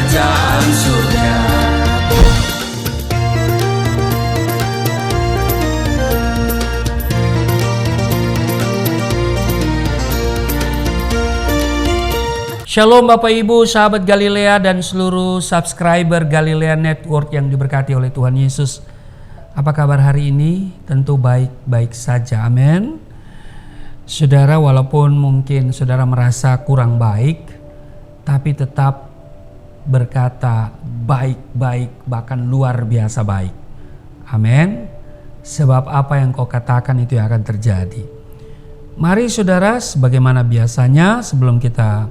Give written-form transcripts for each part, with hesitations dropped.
kerajaan surga. Shalom Bapak Ibu, sahabat Galilea dan seluruh subscriber Galilea Network yang diberkati oleh Tuhan Yesus. Apa kabar hari ini? Tentu baik-baik saja, amin. Saudara, walaupun mungkin saudara merasa kurang baik, tapi tetap berkata baik-baik, bahkan luar biasa baik. Amin. Sebab apa yang kau katakan itu yang akan terjadi. Mari saudara, sebagaimana biasanya sebelum kita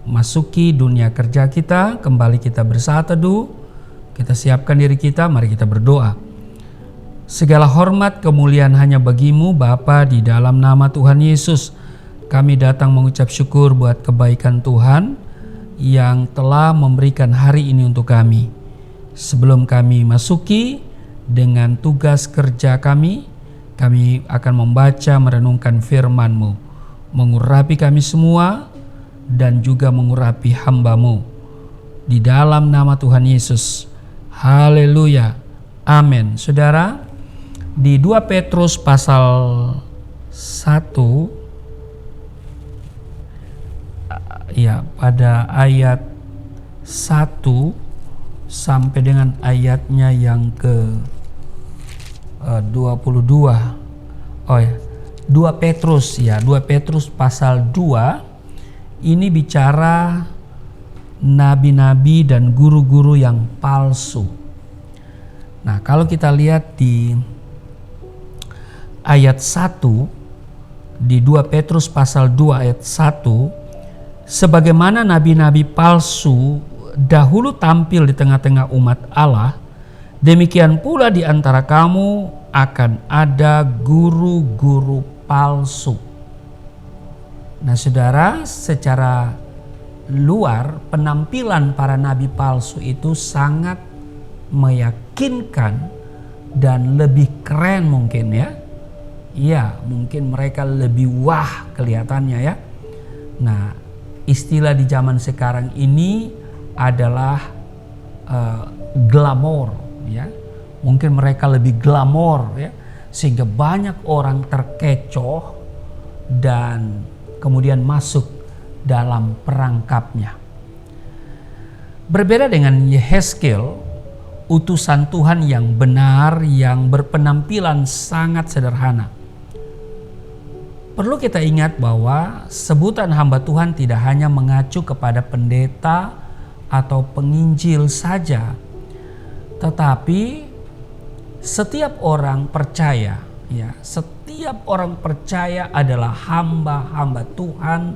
masuki dunia kerja kita, kembali kita bersaat teduh, kita siapkan diri kita, mari kita berdoa. Segala hormat kemuliaan hanya bagimu Bapa, di dalam nama Tuhan Yesus. Kami datang mengucap syukur buat kebaikan Tuhan yang telah memberikan hari ini untuk kami. Sebelum kami masuki dengan tugas kerja kami akan membaca merenungkan firman-Mu, mengurapi kami semua dan juga mengurapi hamba-Mu. Di dalam nama Tuhan Yesus. Haleluya. Amin. Saudara, di 2 Petrus pasal 1, ya, pada ayat 1 sampai dengan ayatnya yang ke 22. 2 Petrus pasal 2 ini bicara nabi-nabi dan guru-guru yang palsu. Nah, kalau kita lihat di ayat 1 di 2 Petrus pasal 2 ayat 1, sebagaimana nabi-nabi palsu dahulu tampil di tengah-tengah umat Allah, demikian pula di antara kamu akan ada guru-guru palsu. Nah saudara, secara luar penampilan para nabi palsu itu sangat meyakinkan dan lebih keren mungkin ya. Ya, mungkin mereka lebih wah kelihatannya ya. Nah, istilah di zaman sekarang ini adalah glamor ya. Mungkin mereka lebih glamor ya, sehingga banyak orang terkecoh dan kemudian masuk dalam perangkapnya. Berbeda dengan Yehezkiel, utusan Tuhan yang benar yang berpenampilan sangat sederhana. Perlu kita ingat bahwa sebutan hamba Tuhan tidak hanya mengacu kepada pendeta atau penginjil saja, tetapi setiap orang percaya, ya, setiap orang percaya adalah hamba-hamba Tuhan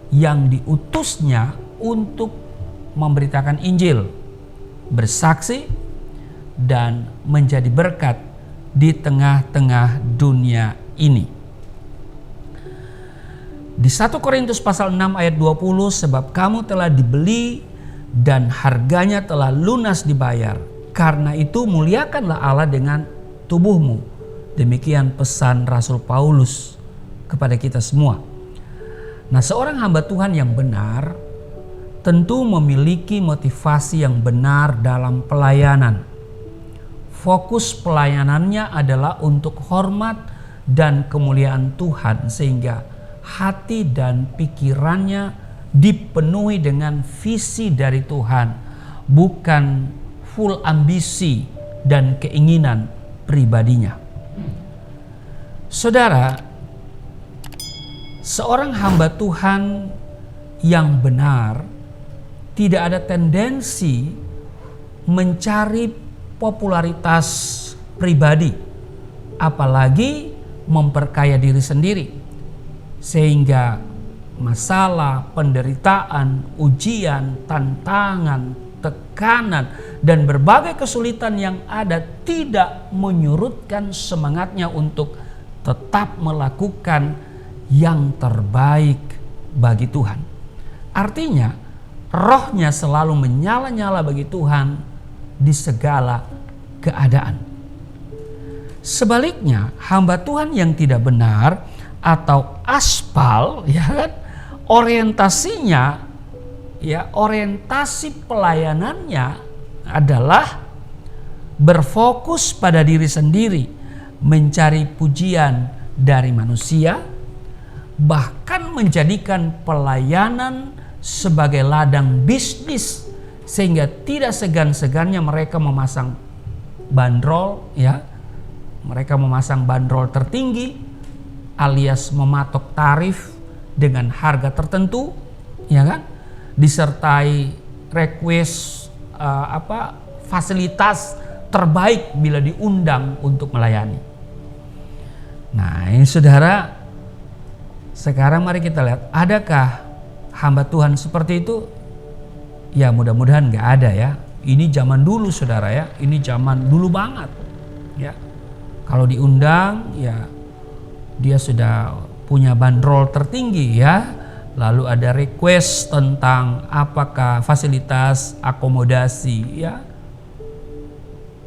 yang diutusnya untuk memberitakan Injil, bersaksi, dan menjadi berkat di tengah-tengah dunia ini. Di 1 Korintus pasal 6 ayat 20, sebab kamu telah dibeli dan harganya telah lunas dibayar. Karena itu muliakanlah Allah dengan tubuhmu. Demikian pesan Rasul Paulus kepada kita semua. Nah, seorang hamba Tuhan yang benar tentu memiliki motivasi yang benar dalam pelayanan. Fokus pelayanannya adalah untuk hormat dan kemuliaan Tuhan, sehingga hati dan pikirannya dipenuhi dengan visi dari Tuhan, bukan full ambisi dan keinginan pribadinya. Saudara, seorang hamba Tuhan yang benar tidak ada tendensi mencari popularitas pribadi, apalagi memperkaya diri sendiri, sehingga masalah, penderitaan, ujian, tantangan, tekanan, dan berbagai kesulitan yang ada tidak menyurutkan semangatnya untuk tetap melakukan yang terbaik bagi Tuhan. Artinya, rohnya selalu menyala-nyala bagi Tuhan di segala keadaan. Sebaliknya, hamba Tuhan yang tidak benar atau aspal, ya kan, orientasinya ya orientasi pelayanannya adalah berfokus pada diri sendiri, mencari pujian dari manusia, bahkan menjadikan pelayanan sebagai ladang bisnis, sehingga tidak segan-segannya mereka memasang bandrol, ya, mereka memasang bandrol tertinggi alias mematok tarif dengan harga tertentu, ya kan, disertai request fasilitas terbaik bila diundang untuk melayani. Nah, ini saudara, sekarang mari kita lihat, adakah hamba Tuhan seperti itu? Ya mudah-mudahan nggak ada ya. Ini zaman dulu saudara ya, ini zaman dulu banget ya. Kalau diundang ya dia sudah punya bandrol tertinggi ya. Lalu ada request tentang apakah fasilitas akomodasi ya.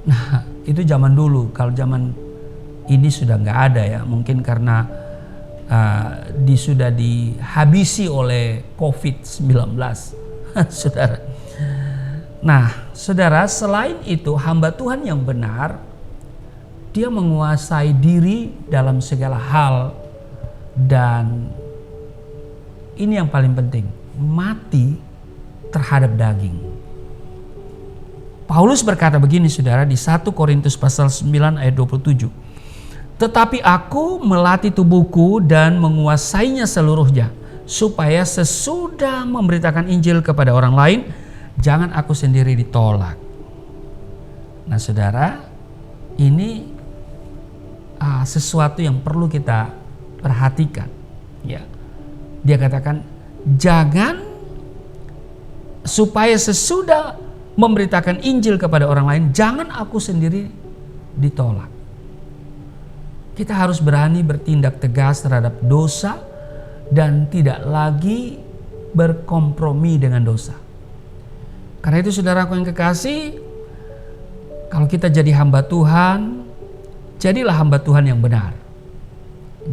Nah itu zaman dulu. Kalau zaman ini sudah nggak ada ya. Mungkin karena sudah dihabisi oleh COVID-19 saudara. Nah saudara, selain itu hamba Tuhan yang benar, dia menguasai diri dalam segala hal, dan ini yang paling penting, mati terhadap daging. Paulus berkata begini saudara di 1 Korintus pasal 9 ayat 27. Tetapi aku melatih tubuhku dan menguasainya seluruhnya, supaya sesudah memberitakan Injil kepada orang lain, jangan aku sendiri ditolak. Nah saudara, ini sesuatu yang perlu kita perhatikan ya. Dia katakan jangan, supaya sesudah memberitakan Injil kepada orang lain, jangan aku sendiri ditolak. Kita harus berani bertindak tegas terhadap dosa dan tidak lagi berkompromi dengan dosa. Karena itu saudaraku yang kekasih, kalau kita jadi hamba Tuhan, jadilah hamba Tuhan yang benar.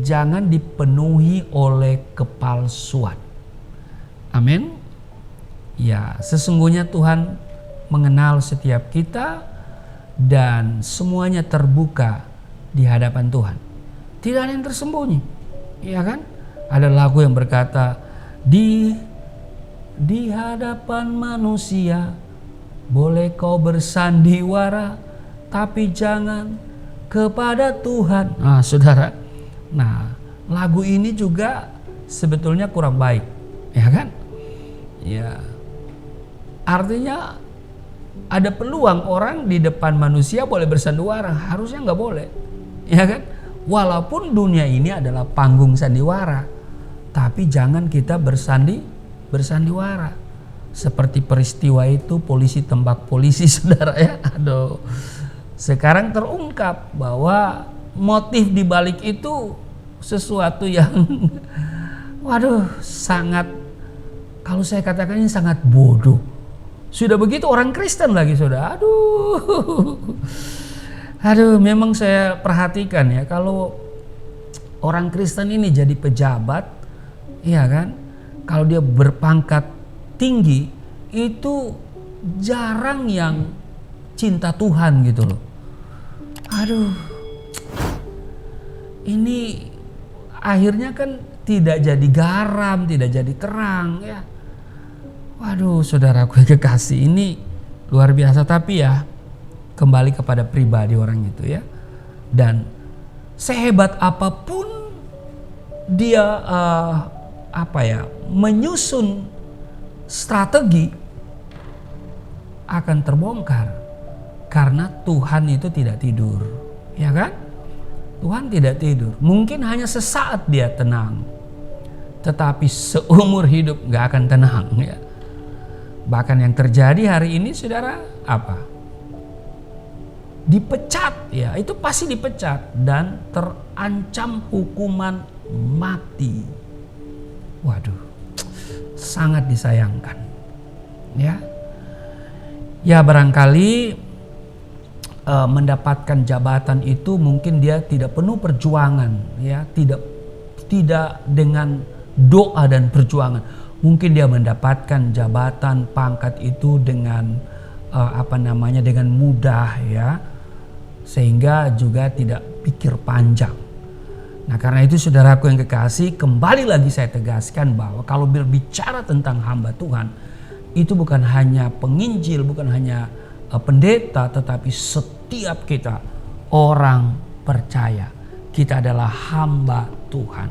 Jangan dipenuhi oleh kepalsuan. Amin. Ya, sesungguhnya Tuhan mengenal setiap kita dan semuanya terbuka di hadapan Tuhan. Tidak ada yang tersembunyi. Ya kan? Ada lagu yang berkata, di hadapan manusia boleh kau bersandiwara, tapi jangan kepada Tuhan. Nah, saudara. Nah, lagu ini juga sebetulnya kurang baik. Ya kan? Ya. Artinya ada peluang orang di depan manusia boleh bersandiwara, harusnya nggak boleh, ya kan? Walaupun dunia ini adalah panggung sandiwara, tapi jangan kita bersandiwara. Seperti peristiwa itu polisi tembak polisi, saudara ya. Aduh, sekarang terungkap bahwa motif dibalik itu sesuatu yang, waduh, sangat, kalau saya katakan ini sangat bodoh. Sudah begitu orang Kristen lagi saudara. Aduh, memang saya perhatikan ya, kalau orang Kristen ini jadi pejabat, ya kan, kalau dia berpangkat tinggi itu jarang yang cinta Tuhan gitu loh. Aduh, ini akhirnya kan tidak jadi garam, tidak jadi terang ya. Waduh, saudaraku yang kekasih, ini luar biasa. Tapi ya kembali kepada pribadi orang itu ya. Dan sehebat apapun dia menyusun strategi, akan terbongkar. Karena Tuhan itu tidak tidur, ya kan? Tuhan tidak tidur. Mungkin hanya sesaat dia tenang, tetapi seumur hidup gak akan tenang ya. Bahkan yang terjadi hari ini saudara apa? Dipecat ya, itu pasti dipecat dan terancam hukuman mati. Waduh, sangat disayangkan. Ya barangkali mendapatkan jabatan itu mungkin dia tidak penuh perjuangan ya, tidak dengan doa dan perjuangan. Mungkin dia mendapatkan jabatan pangkat itu dengan dengan mudah ya, sehingga juga tidak pikir panjang. Nah, karena itu saudaraku yang kekasih, kembali lagi saya tegaskan bahwa kalau berbicara tentang hamba Tuhan, itu bukan hanya penginjil, bukan hanya pendeta, tetapi setiap kita orang percaya. Kita adalah hamba Tuhan,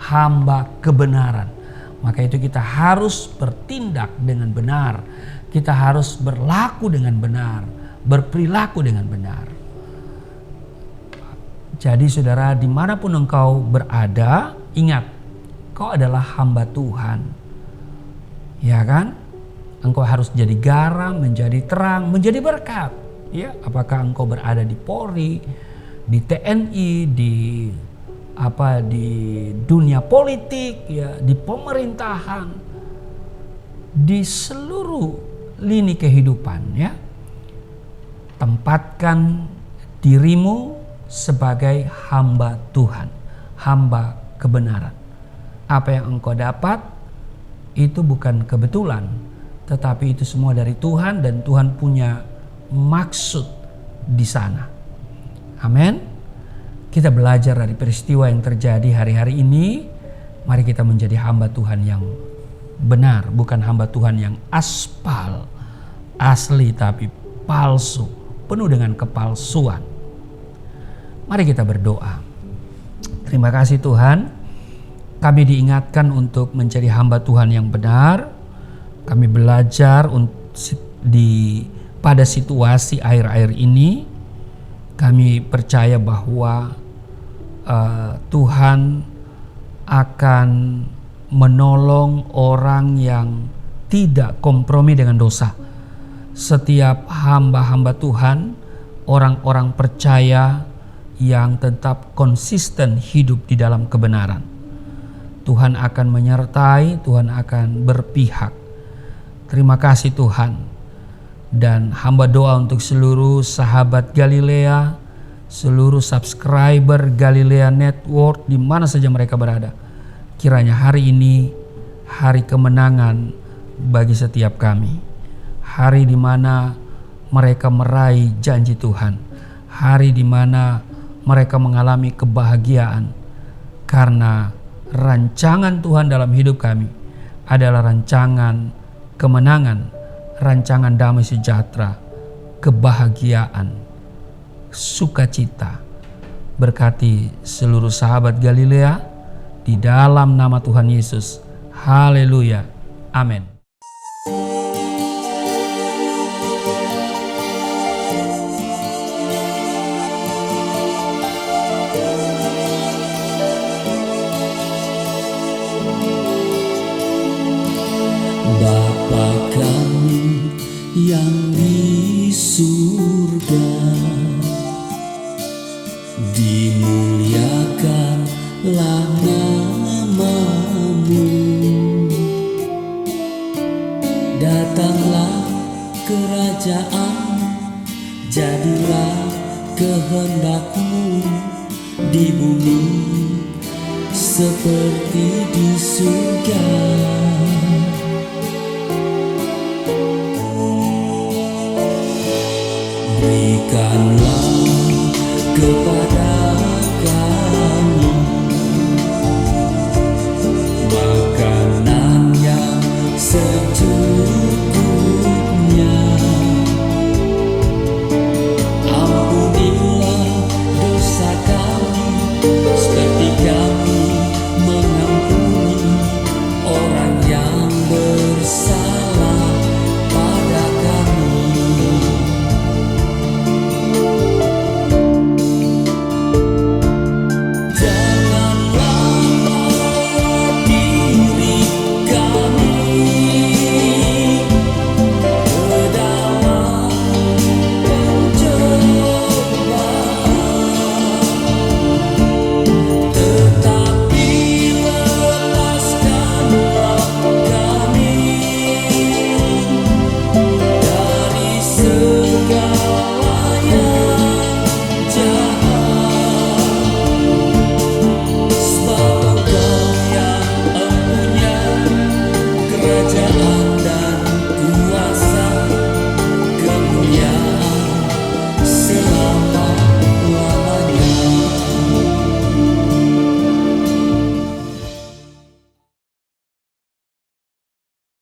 hamba kebenaran. Maka itu kita harus bertindak dengan benar. Kita harus berlaku dengan benar, berperilaku dengan benar. Jadi saudara, dimanapun engkau berada, ingat, kau adalah hamba Tuhan. Ya kan? Engkau harus jadi garam, menjadi terang, menjadi berkat. Ya, apakah engkau berada di Polri, di TNI, di dunia politik, ya, di pemerintahan, di seluruh lini kehidupan, ya. Tempatkan dirimu sebagai hamba Tuhan, hamba kebenaran. Apa yang engkau dapat itu bukan kebetulan, tetapi itu semua dari Tuhan, dan Tuhan punya maksud di sana. Amin. Kita belajar dari peristiwa yang terjadi hari-hari ini. Mari kita menjadi hamba Tuhan yang benar, bukan hamba Tuhan yang aspal, asli tapi palsu, penuh dengan kepalsuan. Mari kita berdoa. Terima kasih Tuhan, kami diingatkan untuk menjadi hamba Tuhan yang benar. Kami belajar pada situasi akhir-akhir ini. Kami percaya bahwa Tuhan akan menolong orang yang tidak kompromi dengan dosa. Setiap hamba-hamba Tuhan, orang-orang percaya yang tetap konsisten hidup di dalam kebenaran. Tuhan akan menyertai, Tuhan akan berpihak. Terima kasih Tuhan. Dan hamba doa untuk seluruh sahabat Galilea, seluruh subscriber Galilea Network di mana saja mereka berada. Kiranya hari ini hari kemenangan bagi setiap kami. Hari di mana mereka meraih janji Tuhan. Hari di mana mereka mengalami kebahagiaan. Karena rancangan Tuhan dalam hidup kami adalah rancangan kemenangan, rancangan damai sejahtera, kebahagiaan, sukacita. Berkati seluruh sahabat Galilea di dalam nama Tuhan Yesus. Haleluya. Amin. Bapa kami yang di surga, dimuliakanlah nama-Mu. Datanglah kerajaan, jadilah kehendak-Mu di bumi seperti di surga. Berikanlah kepada kami makanan yang secukupnya. Ampunilah dosa kami seperti kami mengampuni orang yang bersalah pada kami. Segala